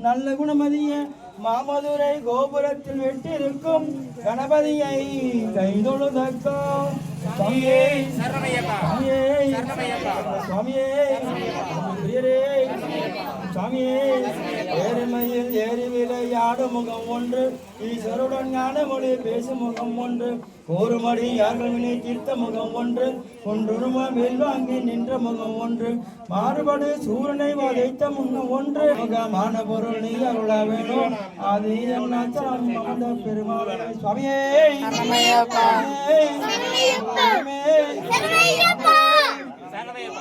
நல்ல குணமதிய மாமதுரை கோபுரத்தில் வெட்டிருக்கும் கணபதியை கைதொழுதக்கம் சுவாமியே சுவாமியே சுவாமியே ஏறுமையில் ஏறி விளையாடும் முகம் ஒன்று ஈஸ்வருடன் ஞான மொழி பேசும் முகம் ஒன்று கோருமடி யாழ்வினை தீர்த்த முகம் ஒன்று ஒன்றுரும வெல்வாங்கி நின்ற முகம் ஒன்று மாறுபடு சூரனை வதைத்த முகம் ஒன்று முகமான பொருள் நீ அருள வேணும் அது பெருமாள் சுவாமியே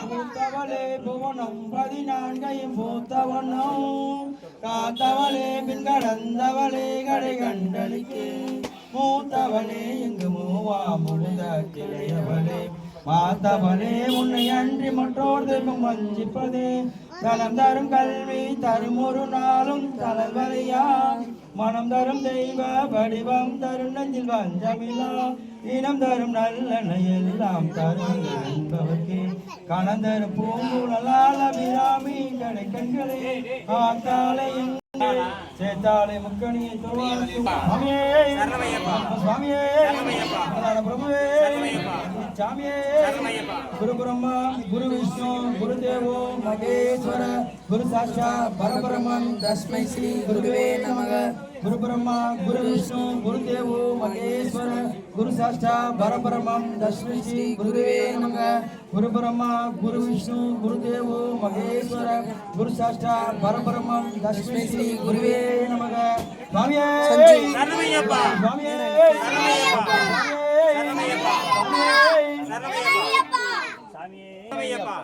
மூத்தவளே புவனம் 14 மூத்தவனும் காத்தவளே பின் கடந்தவளே கடை கண்டனுக்கு மூத்தவளே எங்கு மூவா முழுத கிளையவளே மாத்தவளே உன்னை அன்றி மற்றோர் தெய்வம் வஞ்சிப்பதே தலம் தரும் கல்வி தரும் ஒரு நாளும் தலைவரையா மனம் தரும் தெய்வ வடிவம் தரும் நெஞ்சில் வஞ்சமில்லா இனம் தரும் நல்லெண்ணை எல்லாம் தரும் என்பவர்க்கே கணம் தரும் பூங்குழலால் அபிராமி கடை கண்களே ஆத்தாலை சேத்தாலை முக்கணியை சுவாமியே சுவாமியே பிரபுவே சாமியே குரு பிரம்மா குரு விஷ்ணு குரு தேவோ மகேஸ்வர குரு சாட்சா பரபிரம்மம் தஸ்மை ஸ்ரீ குருவே நமக குரு பிரம்மா குரு விஷ்ணு குரு தேவோ மகேஸ்வர குரு சாட்சா பரபிரம்மம் தஸ்மை ஸ்ரீ குருவே நமக குரு பிரம்மா குரு விஷ்ணு குரு தேவோ மகேஸ்வர குரு சாட்சா பரபிரம்மம் தஸ்மை ஸ்ரீ குருவே நமக சுவாமியே சரணமையப்பா சுவாமியே சரணமையப்பா சரணமையப்பா சரணமையப்பா சரணமையப்பா சரணமையப்பா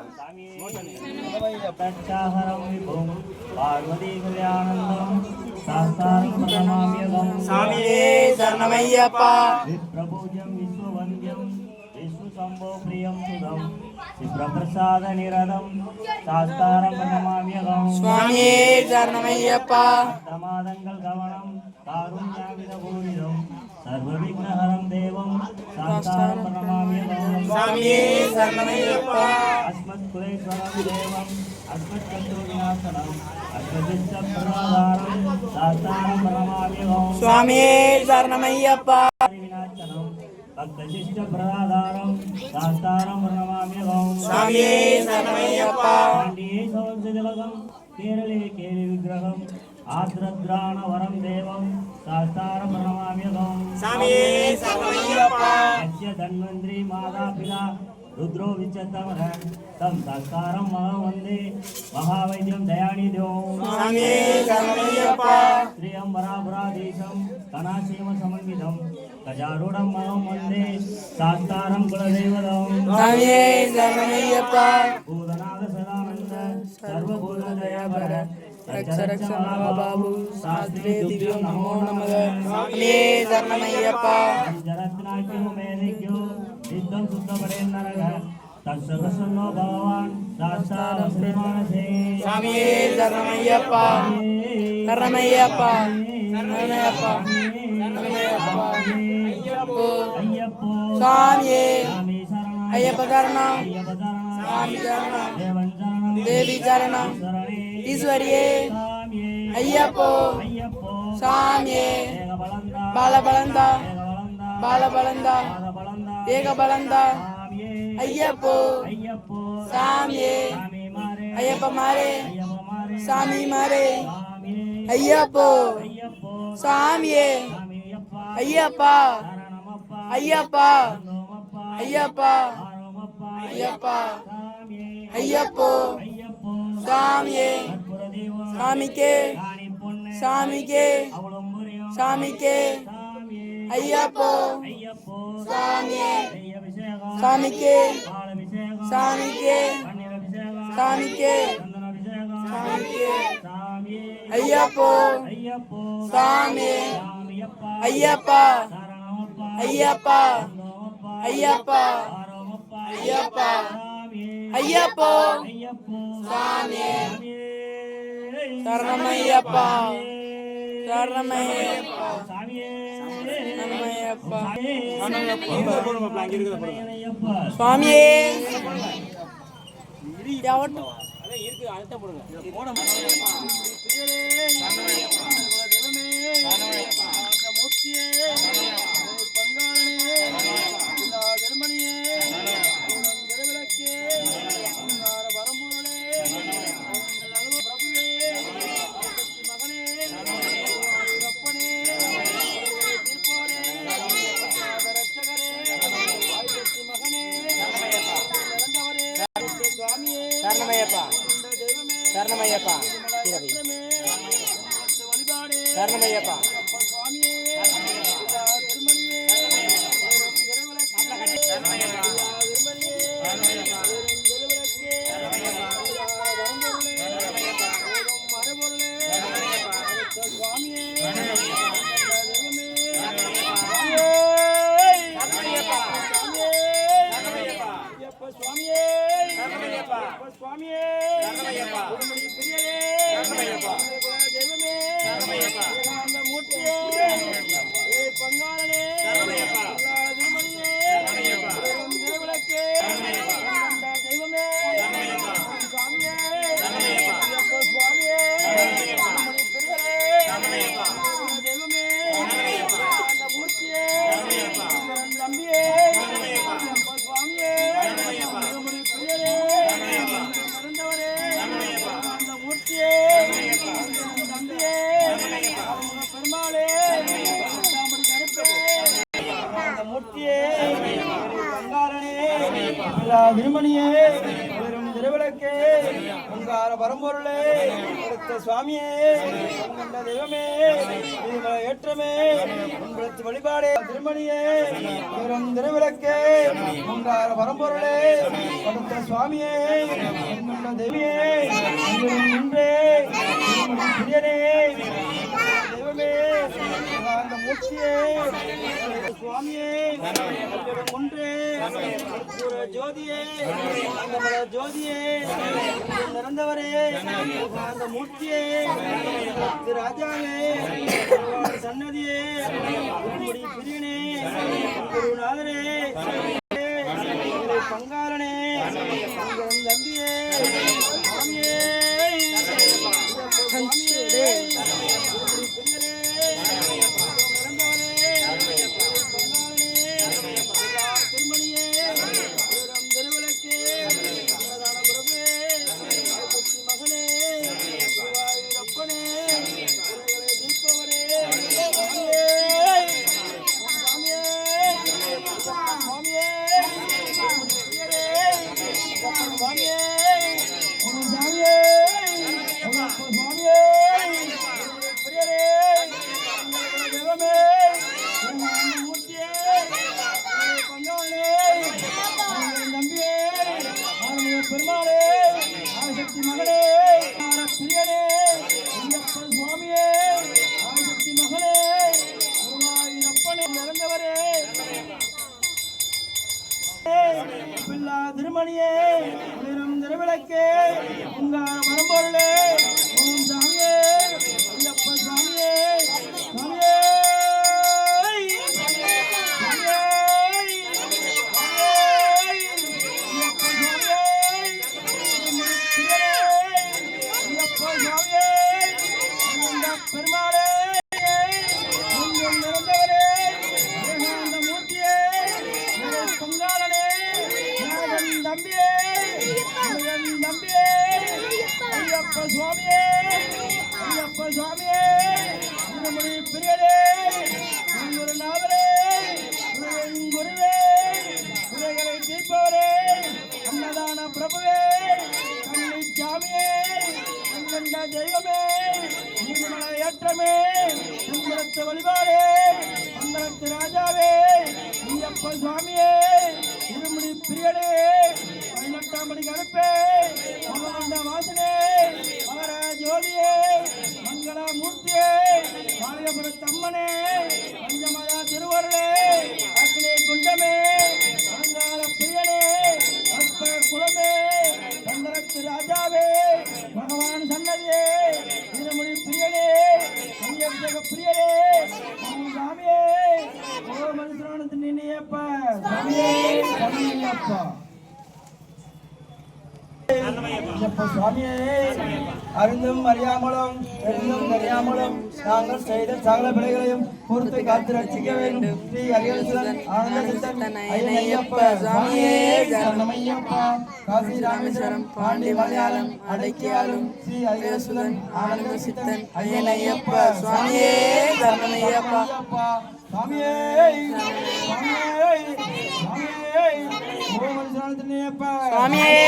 விபும் பார்வதி கல்யாணம் சாஸ்தாரம் பிரணாம்யகம் சாமியே சரணமையப்பா விப்ரபூஜ்யம் விஸ்வவந்தியம் விஸ்வசம்போ பிரியம் சுதம் சிப்ரபிரசாத நிரதம் சாஸ்தாரம் பிரணாம்யகம் சுவாமியே சரணமையப்பா மாதங்கள் கவனம் காருண்யாவித பூரிதம் சர்வவிக்னஹரம் தேவம் சாஸ்தாரம் பிரணாம்யகம் சுவாமியே சரணமையப்பா அஸ்மத் குலேஸ்வரம் தேவம் அஸ்மத் சத்ரு விநாசனம் அஸ்மதிஷ்ட பிரதாரம் சாஸ்தாரம் பிரணாம்யகம் சுவாமியே சரணமையப்பா விநாசனம் பக்தசிஷ்ட பிரதாரம் சாஸ்தாரம் பிரணாம்யகம் சுவாமியே சரணமையப்பா பாண்டியே சவஞ்சலகம் கேரளே கேலி விக்கிரகம் ஆத்ரத்ராண வரம் தேவம் சாஸ்தாரம் பிரணாம்யகம் சுவாமியே சரணமையப்பா யக்ஷ தன்வந்திரி மாதா பிதா ருத்ரோ விச்சத்தமக தம் சாஸ்தாரம் மகம் வந்தே மகாவைத்யம் தயாநிதியோம் சுவாமியே சரணமையப்பா ஸ்ரீ அம்பராபுராதீசம் கணாசீம சமன்விதம் கஜாரூடம் மகம் வந்தே சாஸ்தாரம் குலதெய்வதம் சுவாமியே சரணமையப்பா பூதநாத சதானந்த சர்வபூத தயாபர ரக்ஷ ரக்ஷ மகாபாபு சாஸ்திரே திவ்யம் நமோ நமக சுவாமியே சரணமையப்பா ஜரத்னாக்கியம் மேதிக்யோ சித்தம் சுத்தபடே நரக தத்சகசன்னோ பகவான் சாஸ்தாரம் ஸ்ரீமானசே சுவாமியே சரணமையப்பா சரணமையப்பா சரணமையப்பா சரணமையப்பா ஐயப்போ சுவாமியே ஐயப்ப சரணம் சுவாமி சரணம் தேவி சரணம் ஈஸ்வரியே ஐயப்போ சாமியே பாலபலந்தா பாலபலந்தா ஏகபலந்தா ஐயப்போ சாமியே ஐயப்ப மாரே சாமி மாரே ஐயப்போ சாமியே ஐயப்பா ஐயப்பா ஐயப்பா ஐயப்பா ஐயப்போ சாமியே சாமிக்கே சாமிக்கே சாமிக்கே ஐயப்போ சாமியே சாமிக்கே சாமிக்கே சாமிக்கே சாமிக்கே ஐயப்போ சாமி ஐயப்பா ஐயப்பா ஐயப்பா ஐயப்பா ஐயப்போ சாமி சரணமையப்பா சரணமையப்பா சரணமையப்பா சுவாமியே சரணமையப்பா சரணமையப்பா திருமணியே திருவிளக்கே உங்கார பரம்பொருளே கொடுத்த சுவாமியே உங்கண்ட தெய்வமே ஏற்றமே உங்களுக்கு வழிபாடே திருமணியே திருவிளக்கே உங்கார பரம்பொருளே கொடுத்த சுவாமியே உங்கண்ட தெய்வமே நின்றே பிரியனே தெய்வமே அந்த மூர்த்தியே சுவாமியே ஒன்றே ஜோதியே ஜோதியே நிறந்தவரே அந்த மூர்த்தியே ராஜாவே சன்னதியே பிரியனே குருநாதனே பங்காளனே தம்பியே சுவாமியே திருமணியே திருவிளக்கே உங்கார மரம்பொருளே ஓம் சாமியே ஐயப்ப சாமியே சாமியே பெருமாளே நிறந்தவரே மூர்த்தியே பொங்காளனே தம்பியே தம்பியே ஐயப்ப சுவாமியே ஐயப்ப சுவாமியே பிரியனே குருநாதரே குருவே குறைகளை தீர்ப்பவரே அன்னதான பிரபுவே கண்ணி சாமியே கண்கண்ட தெய்வமே குற்றமே சுந்தரத்து வழிபாடே மங்களத்து ராஜாவே ஐயப்பன் சுவாமியே இருமுடி பிரியனே 18ஆம் படி கருப்பே மகமண்ட வாசனே மகர ஜோதியே மங்களமூர்த்தியே மாளிகபுரத்தம்மனே பஞ்சமதா திருவருளே அக்னி குண்டமே மங்காள பிரியனே அற்ப குலமே சந்தரத்து ராஜாவே பகவான் சன்னதியே இருமுடி பிரியனே ஐயப்ப பிரியனே சாமியே ஓ மனுஷனத்து நினையப்பா சாமியே சரணமையப்பா ஐயப்ப சுவாமியே அறிந்தும் அறியாமலும் தெரிந்தும் தெரியாமலும் நாங்கள் செய்த சகல பிழைகளையும் பொறுத்து காத்து ரட்சிக்க வேண்டும் ஸ்ரீ ஹரிஹரசுதன் ஆனந்த சித்தன் ஐயப்ப சுவாமியே சரணமையப்பா காசி ராமேஸ்வரம் பாண்டி மலையாளம் அடைக்கியாலும் ஸ்ரீ ஹரிஹரசுதன் ஆனந்த சித்தன் ஐயப்ப சுவாமியே சரணமையப்பா சுவாமியே சுவாமியே சுவாமியே ஓ மனுஷனத்தினேப்பா சுவாமியே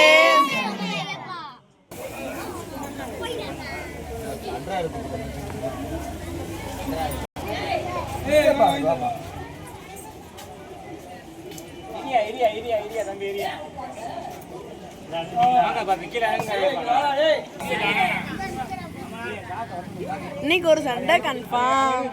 இன்னைக்கு ஒரு சண்டை கன்ஃபார்ம்